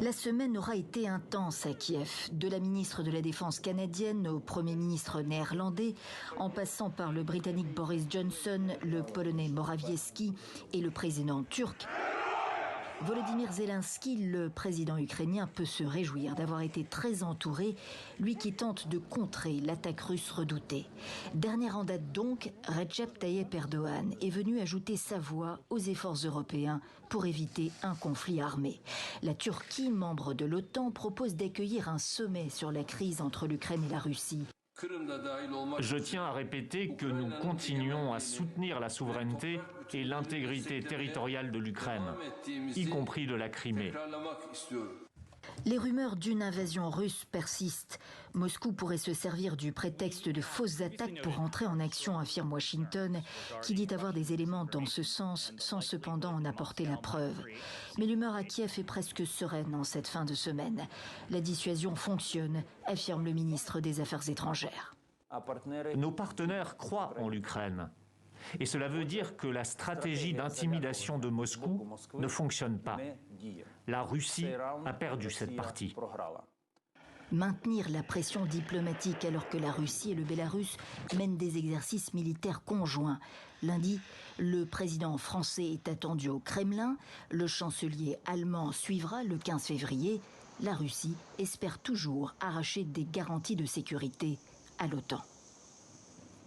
La semaine aura été intense à Kiev, de la ministre de la Défense canadienne au Premier ministre néerlandais, en passant par le Britannique Boris Johnson, le Polonais Morawiecki et le président turc. Volodymyr Zelensky, le président ukrainien, peut se réjouir d'avoir été très entouré, lui qui tente de contrer l'attaque russe redoutée. Dernière en date donc, Recep Tayyip Erdogan est venu ajouter sa voix aux efforts européens pour éviter un conflit armé. La Turquie, membre de l'OTAN, propose d'accueillir un sommet sur la crise entre l'Ukraine et la Russie. Je tiens à répéter que nous continuons à soutenir la souveraineté et l'intégrité territoriale de l'Ukraine, y compris de la Crimée. Les rumeurs d'une invasion russe persistent. Moscou pourrait se servir du prétexte de fausses attaques pour entrer en action, affirme Washington, qui dit avoir des éléments dans ce sens, sans cependant en apporter la preuve. Mais l'humeur à Kiev est presque sereine en cette fin de semaine. La dissuasion fonctionne, affirme le ministre des Affaires étrangères. Nos partenaires croient en l'Ukraine. Et cela veut dire que la stratégie d'intimidation de Moscou ne fonctionne pas. La Russie a perdu cette partie. Maintenir la pression diplomatique alors que la Russie et le Bélarus mènent des exercices militaires conjoints. Lundi, le président français est attendu au Kremlin. Le chancelier allemand suivra le 15 février. La Russie espère toujours arracher des garanties de sécurité à l'OTAN.